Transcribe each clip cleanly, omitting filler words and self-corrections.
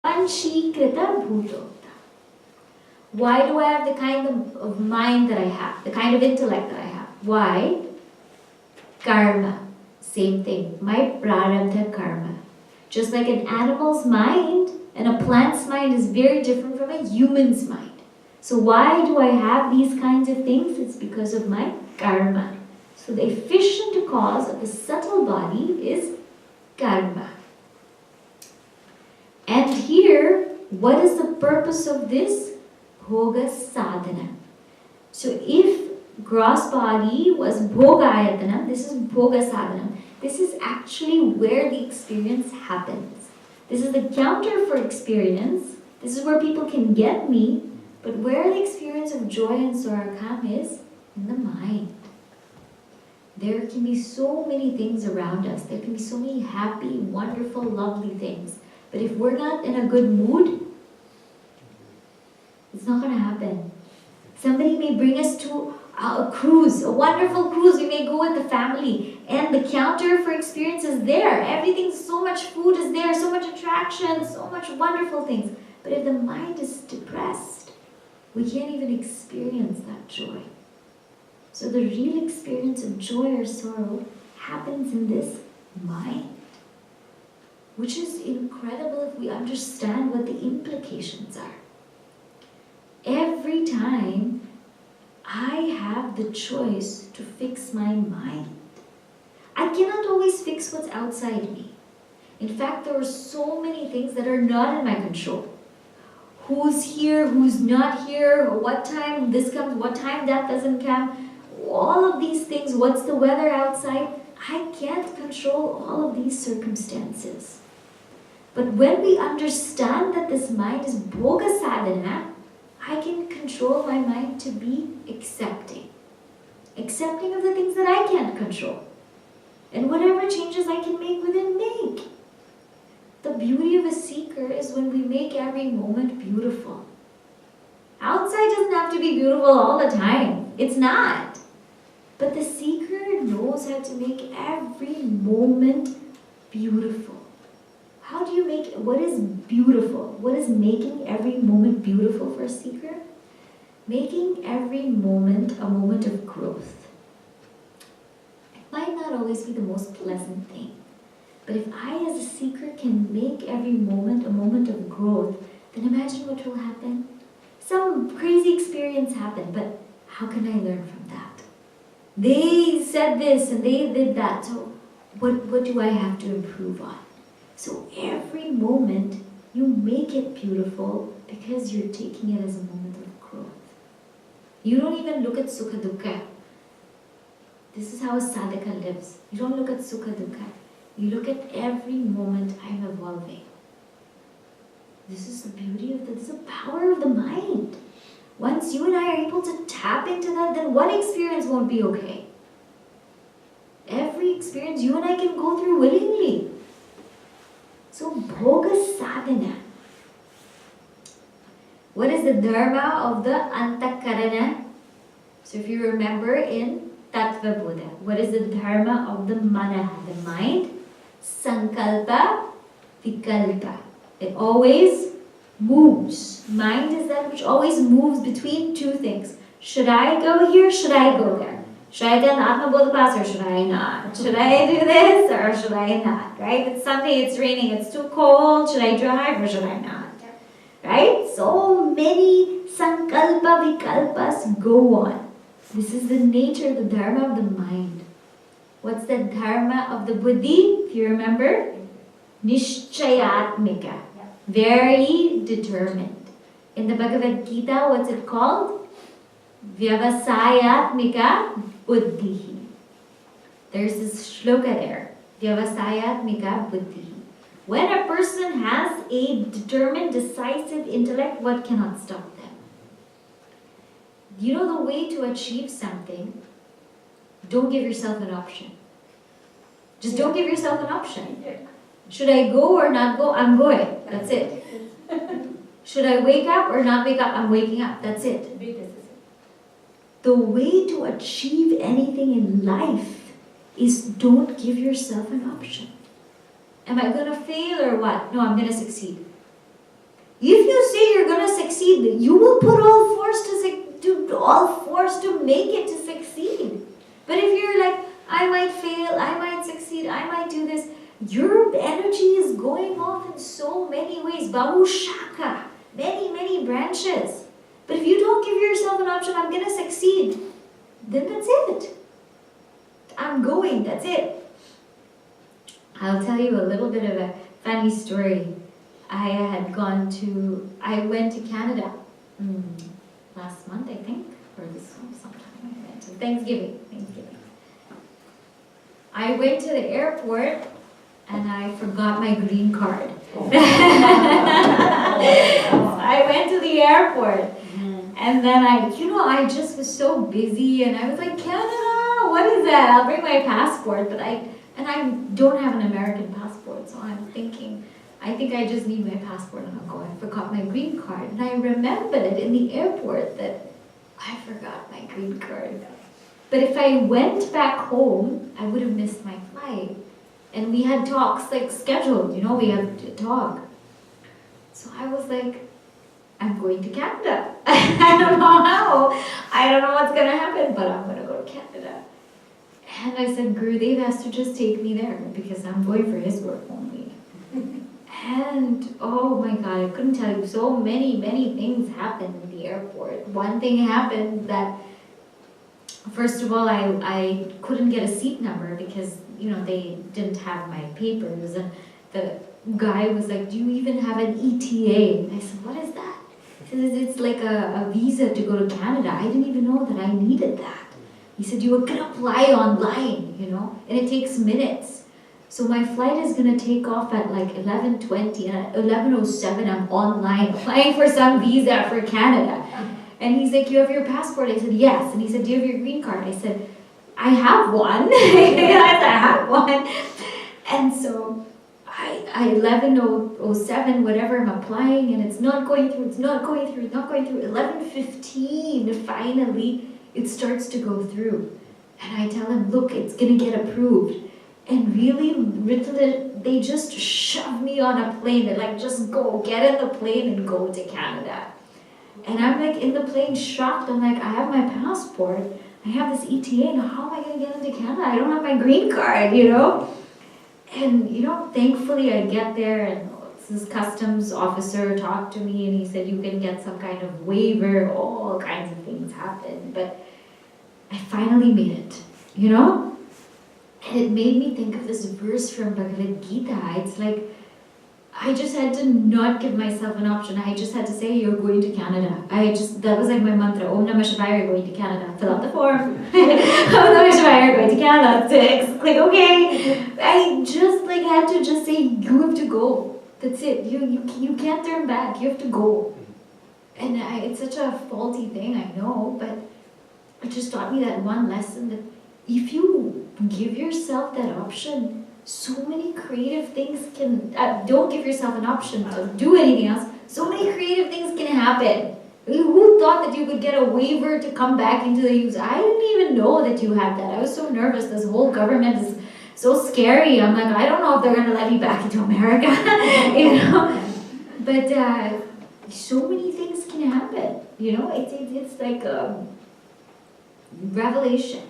Panchikrita bhutota. Why do I have the kind of mind that I have, the kind of intellect that I have? Why? Karma. Same thing. My prarabdha karma. Just like an animal's mind and a plant's mind is very different from a human's mind. So why do I have these kinds of things? It's because of my karma. So the efficient cause of the subtle body is karma. And here, what is the purpose of this? Bhoga sadhana. So if gross body was bhoga ayatana, this is bhoga sadhana. This is actually where the experience happens. This is the counter for experience. This is where people can get me. But where the experience of joy and sorrow come is in the mind. There can be so many things around us. There can be so many happy, wonderful, lovely things. But if we're not in a good mood, it's not going to happen. Somebody may bring us to a cruise, a wonderful cruise. We may go with the family. And the counter for experience is there. Everything, so much food is there, so much attraction, so much wonderful things. But if the mind is depressed, we can't even experience that joy. So the real experience of joy or sorrow happens in this mind, which is incredible if we understand what the implications are. Every time I have the choice to fix my mind. I cannot always fix what's outside me. In fact, there are so many things that are not in my control. Who's here, who's not here, what time this comes, what time that doesn't come. All of these things, what's the weather outside? I can't control all of these circumstances. But when we understand that this mind is bhoga sadhana, I can control my mind to be accepting. Accepting of the things that I can't control. And whatever changes I can make within, make. The beauty of a seeker is when we make every moment beautiful. Outside doesn't have to be beautiful all the time. It's not. But the seeker knows how to make every moment beautiful. How do you make, what is beautiful? What is making every moment beautiful for a seeker? Making every moment a moment of growth. It might not always be the most pleasant thing. But if I as a seeker can make every moment a moment of growth, then imagine what will happen. Some crazy experience happened, but how can I learn from that? They said this and they did that, so what do I have to improve on? So every moment you make it beautiful because you're taking it as a moment of growth. You don't even look at sukha dukkha. This is how a sadhaka lives. You don't look at sukha dukkha. You look at every moment I'm evolving. This is the beauty of this is the power of the mind. Once you and I are able to tap into that, then what experience won't be okay? Every experience you and I can go through willingly. So, bhoga sadhana. What is the dharma of the antakarana? So, if you remember in AtmaBodha, what is the dharma of the manaha, the mind? Sankalpa, vikalpa. It always moves. Mind is that which always moves between two things. Should I go here? Should I go there? Should I attend the AtmaBodha class or should I not? Should I do this or should I not? Right? It's Sunday, it's raining, it's too cold. Should I drive or should I not? Right? So many sankalpa vikalpas go on. This is the nature, the dharma of the mind. What's the dharma of the buddhi? If you remember? Nishchayatmika. Very determined. In the Bhagavad Gita, what's it called? Vyavasayatmika buddhi. There's this shloka there. Vyavasayatmika buddhi. When a person has a determined, decisive intellect, what cannot stop them? You know the way to achieve something, don't give yourself an option. Just don't give yourself an option. Should I go or not go? I'm going. That's it. Should I wake up or not wake up? I'm waking up. That's it. The way to achieve anything in life is don't give yourself an option. Am I going to fail or what? No, I'm going to succeed. If you say you're going to succeed, you will put all force to make it to succeed. But if you're like, I might fail, I might succeed, I might do this, your energy is going off in so many ways. Bahu Shaka, many branches. But if you don't give yourself an option, I'm going to succeed, then that's it. I'm going, that's it. I'll tell you a little bit of a funny story. I went to Canada last month, I think, or this sometime. I went to Thanksgiving. I went to the airport and I forgot my green card. I went to the airport and then I just was so busy and I was like, Canada, what is that? I'll bring my passport, but I don't have an American passport, so I'm thinking, I think I just need my passport and I'll go. I forgot my green card. And I remembered in the airport that I forgot my green card. But if I went back home, I would have missed my flight. And we had talks like scheduled, we have to talk. So I was like, I'm going to Canada. I don't know how. I don't know what's going to happen, but I'm going to go to Canada. And I said, Gurudev has to just take me there because I'm going for his work only. And oh my God, I couldn't tell you, so many things happened in the airport. One thing happened that, first of all, I couldn't get a seat number because, they didn't have my papers. And the guy was like, do you even have an ETA? And I said, what is that? He said, it's like a visa to go to Canada. I didn't even know that I needed that. He said, you can apply online, and it takes minutes. So my flight is going to take off at like 11:20, and at 11:07 I'm online applying for some visa for Canada. And he's like, you have your passport? I said, yes. And he said, do you have your green card? I said, I have one. I have one. And so I 11:07, whatever, I'm applying, and it's not going through. 11:15, finally, it starts to go through. And I tell him, look, it's going to get approved. And really, they just shove me on a plane. They're like, just go, get in the plane and go to Canada. And I'm like in the plane shocked. I'm like, I have my passport. I have this ETA. And how am I going to get into Canada? I don't have my green card, And, thankfully I get there and this customs officer talked to me and he said, you can get some kind of waiver. All kinds of things happen. But I finally made it, And it made me think of this verse from Bhagavad Gita. It's like, I just had to not give myself an option. I just had to say, you're going to Canada. That was like my mantra. Om Namah Shivaya, you're going to Canada. Fill out the form. Om Namah Shivaya, you're going to Canada. Click okay. I just had to just say, you have to go. That's it. You can't turn back. You have to go. And it's such a faulty thing, I know, but it just taught me that one lesson that if you give yourself that option, so many creative things can, don't give yourself an option to do anything else, so many creative things can happen. Who thought that you could get a waiver to come back into the use? I didn't even know that you had that. I was so nervous. This whole government is so scary. I'm like, I don't know if they're going to let me back into America, But so many things can happen, It's like a revelation.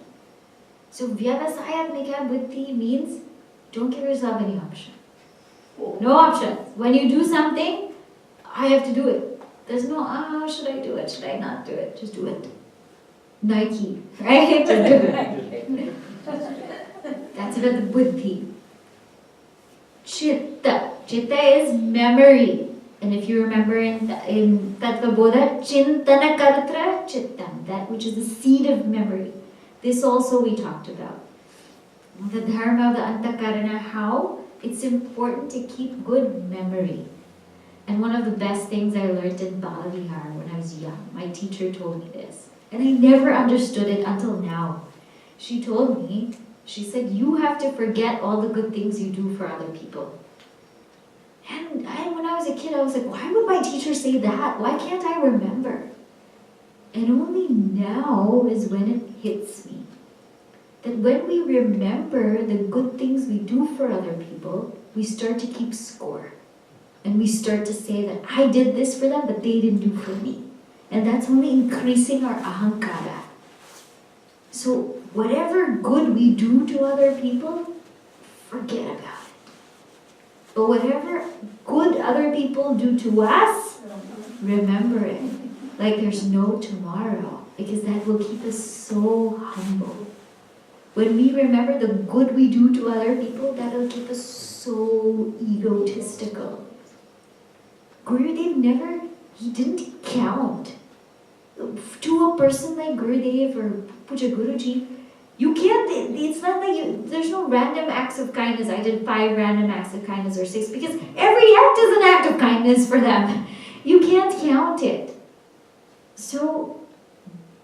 So Vyavasayatmika buddhi means don't give yourself any option. No options. When you do something, I have to do it. There's no, should I do it? Should I not do it? Just do it. Nike, right? Just do it. That's about the buddhi. Chitta. Chitta is memory. And if you remember in AtmaBodha, Chintana Kartra Chittam, that which is the seed of memory. This also we talked about. The dharma of the antakarana, how it's important to keep good memory. And one of the best things I learned in Balavihar when I was young, my teacher told me this. And I never understood it until now. She told me, she said, you have to forget all the good things you do for other people. And when I was a kid, I was like, why would my teacher say that? Why can't I remember? And only now is when it hits me. That when we remember the good things we do for other people, we start to keep score. And we start to say that I did this for them, but they didn't do for me. And that's only increasing our ahankara. So whatever good we do to other people, forget about it. But whatever good other people do to us, remember it. Like there's no tomorrow. Because that will keep us so humble. When we remember the good we do to other people, that will keep us so egotistical. Gurudev he didn't count. To a person like Gurudev or Puja Guruji, you can't, it's not like there's no random acts of kindness. I did 5 random acts of kindness or 6, because every act is an act of kindness for them. You can't count it. So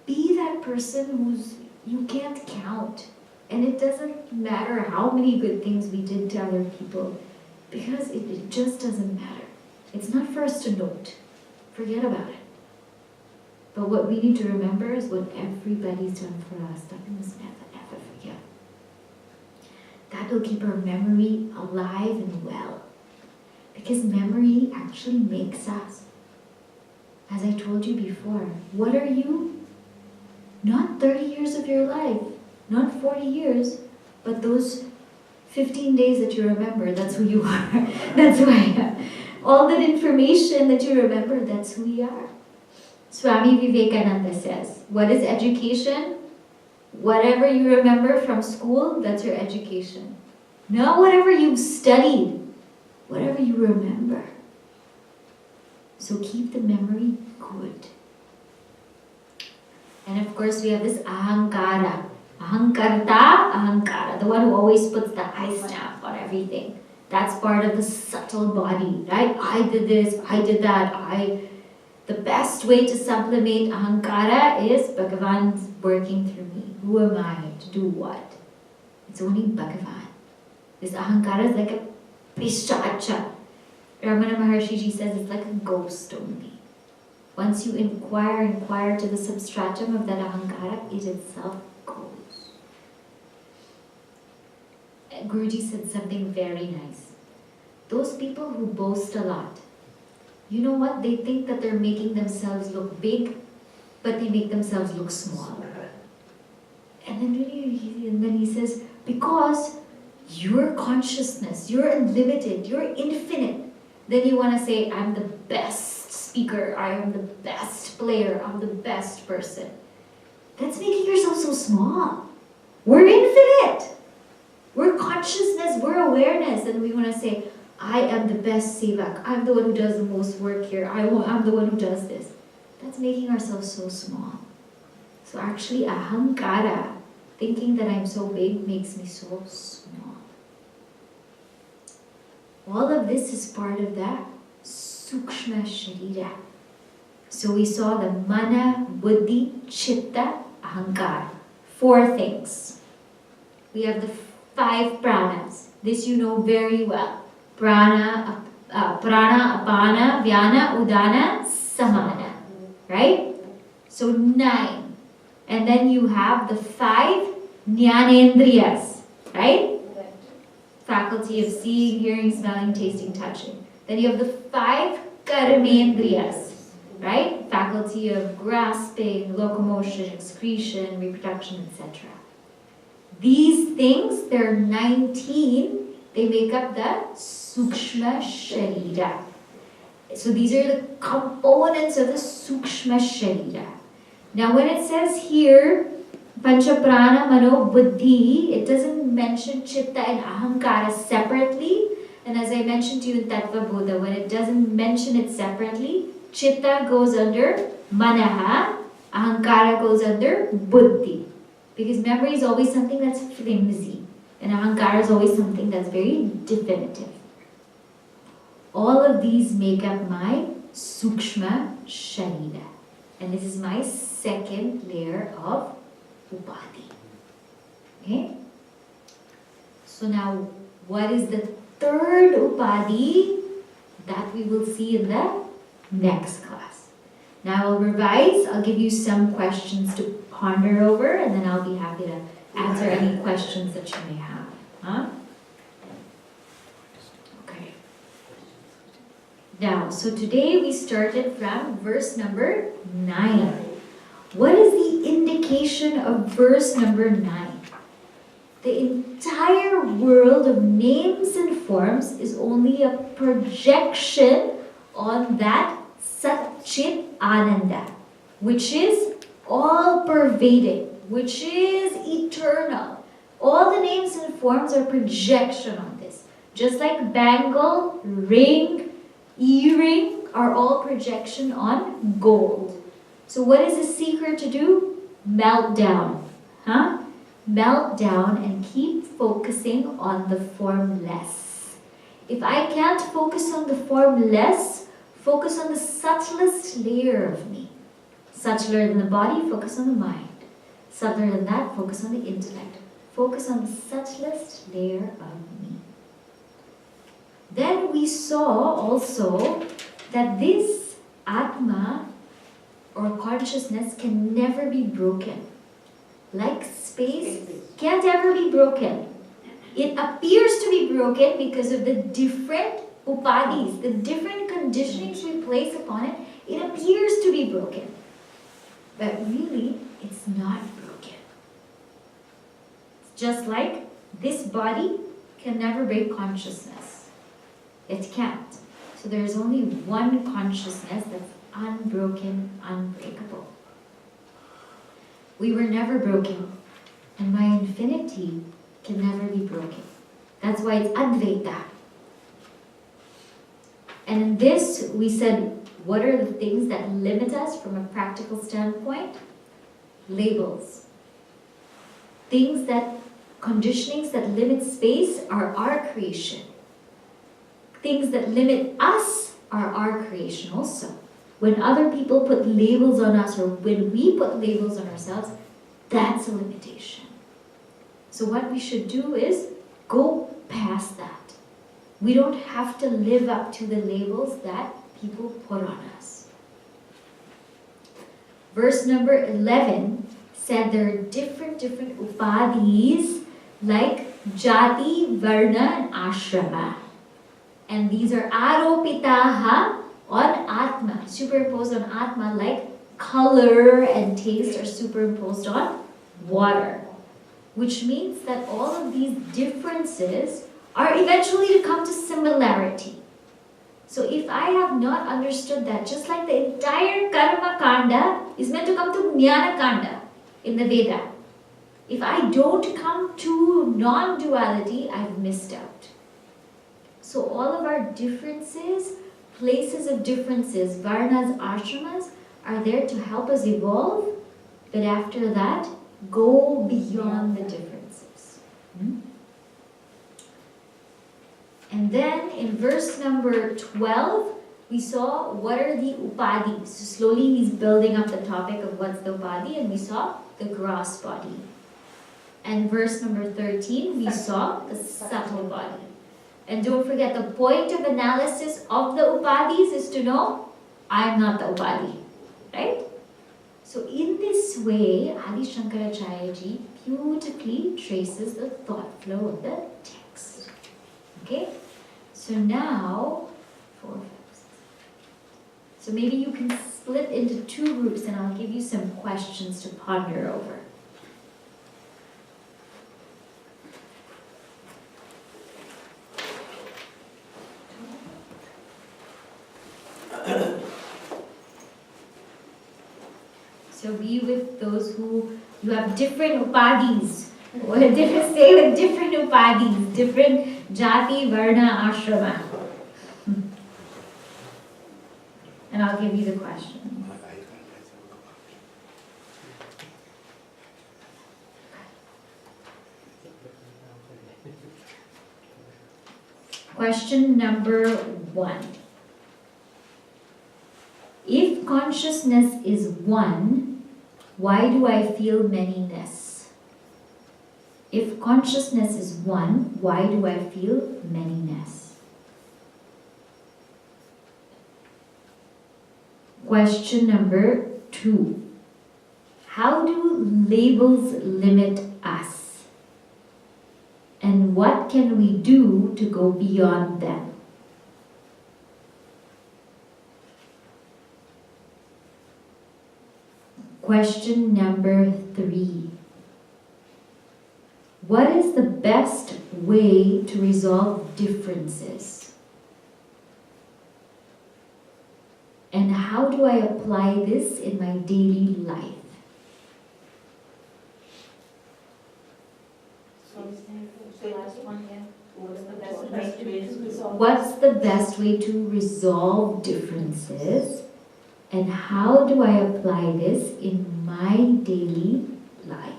be that person you can't count. And it doesn't matter how many good things we did to other people, because it just doesn't matter. It's not for us to note. Forget about it. But what we need to remember is what everybody's done for us, that we must never, ever forget. That will keep our memory alive and well. Because memory actually makes us. As I told you before, what are you? Not 30 years of your life, not 40 years, but those 15 days that you remember, that's who you are. That's who I am. All that information that you remember, that's who we are. Swami Vivekananda says, what is education? Whatever you remember from school, that's your education. Not whatever you've studied, whatever you remember. So keep the memory good. And of course we have this ahankara. Ahankarta, ahankara. The one who always puts the I stamp on everything. That's part of the subtle body, right? I did this, I did that, The best way to sublimate ahankara is Bhagavan's working through me. Who am I to do what? It's only Bhagavan. This ahankara is like a pishacha. Ramana Maharshi says it's like a ghost only. Once you inquire to the substratum of that ahankara, it itself goes. Guruji said something very nice. Those people who boast a lot, you know what? They think that they're making themselves look big, but they make themselves look small. And then he says, because your consciousness, you're unlimited, you're infinite. Then you want to say, I'm the best speaker, I am the best player, I'm the best person. That's making yourself so small. We're infinite. We're consciousness, we're awareness, and we want to say, I am the best sevak, I'm the one who does the most work here, I'm the one who does this. That's making ourselves so small. So actually ahankara, thinking that I'm so big, makes me so small. All of this is part of that sukshma sharira. So we saw the mana, buddhi, chitta, ahankara. 4 things. We have the 5 pranas. This you know very well. Prana, apana, vyana, udana, samana. Right? So 9. And then you have the 5 jnanendriyas. Right? Faculty of seeing, hearing, smelling, tasting, touching. Then you have the 5 karmendriyas. Right? Faculty of grasping, locomotion, excretion, reproduction, etc. These things, there are 19. They make up the sukshma sharira. So these are the components of the sukshma sharira. Now when it says here, pancha prana mano buddhi, it doesn't mention chitta and ahankara separately. And as I mentioned to you in AtmaBodha, when it doesn't mention it separately, chitta goes under manaha, ahankara goes under buddhi. Because memory is always something that's flimsy. And ahankara is always something that's very definitive. All of these make up my sukshma sharira. And this is my 2nd layer of upadhi. Okay? So now, what is the 3rd upadhi? That we will see in the next class. Now I'll revise. I'll give you some questions to ponder over, and then I'll be happy to answer any questions that you may have. Huh? Okay. Now, so today we started from verse number 9. What is the indication of verse number 9? The entire world of names and forms is only a projection on that Satchit Ananda, which is all-pervading, which is eternal. All the names and forms are projection on this. Just like bangle, ring, earring are all projection on gold. So what is the seeker to do? Melt down. Melt down and keep focusing on the formless. If I can't focus on the formless, focus on the subtlest layer of me. Subtler than the body, focus on the mind. Subtler than that, focus on the intellect. Focus on the subtlest layer of me. Then we saw also that this Atma or consciousness can never be broken. Like space can't ever be broken. It appears to be broken because of the different upadis, the different conditionings we place upon it. It appears to be broken. But really, it's not broken. It's just like this body can never break consciousness. It can't. So there's only one consciousness that's unbroken, unbreakable. We were never broken, and my infinity can never be broken. That's why it's Advaita. And in this, we said, what are the things that limit us from a practical standpoint? Labels. Things that, conditionings that limit space are our creation. Things that limit us are our creation also. When other people put labels on us or when we put labels on ourselves, that's a limitation. So what we should do is go past that. We don't have to live up to the labels that people put on us. Verse number 11 said there are different upadhis like jati, varna and ashrama. And these are aropitaha on Atma, superimposed on Atma, like color and taste are superimposed on water. Which means that all of these differences are eventually to come to similarity. So if I have not understood that, just like the entire Karma Kanda is meant to come to Jnana Kanda in the Veda. If I don't come to non-duality, I've missed out. So all of our differences, places of differences, varnas, ashramas, are there to help us evolve, but after that, go beyond the differences. And then in verse number 12, we saw what are the upadhis. So slowly he's building up the topic of what's the upadhi, and we saw the gross body. And verse number 13, we saw the subtle body. And don't forget, the point of analysis of the upadhis is to know, I'm not the upadhi. Right? So in this way, Adi Shankaracharya ji beautifully traces the thought flow of the text. Okay? So now, 4, 5, 6. So maybe you can split into 2 groups and I'll give you some questions to ponder over. So be with those who you have different upadhis, or stay with different upadhis, different jati, varna, ashrama. And I'll give you the question. Question number 1. If consciousness is one, why do I feel manyness? If consciousness is one, why do I feel manyness? Question number 2. How do labels limit us? And what can we do to go beyond them? Question number 3. What is the best way to resolve differences? And how do I apply this in my daily life? So last one, yeah. What's the best way to resolve differences? And how do I apply this in my daily life?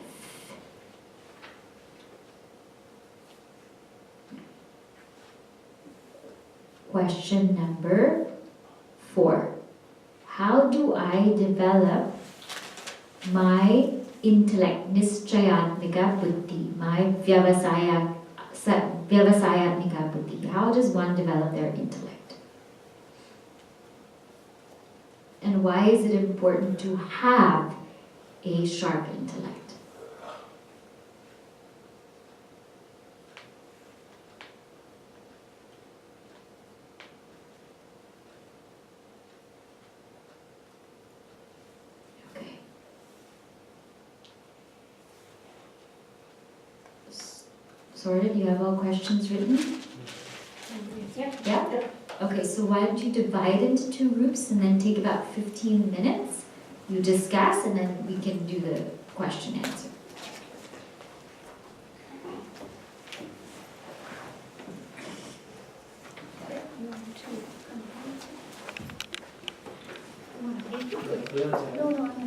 Question number 4. How do I develop my intellect, nischayatmika buddhi, my vyavasayatmika buddhi? How does one develop their intellect? And why is it important to have a sharp intellect? Okay. Sorted, you have all questions written? Yeah? Okay, so why don't you divide into 2 groups and then take about 15 minutes. You discuss and then we can do the question answer. No,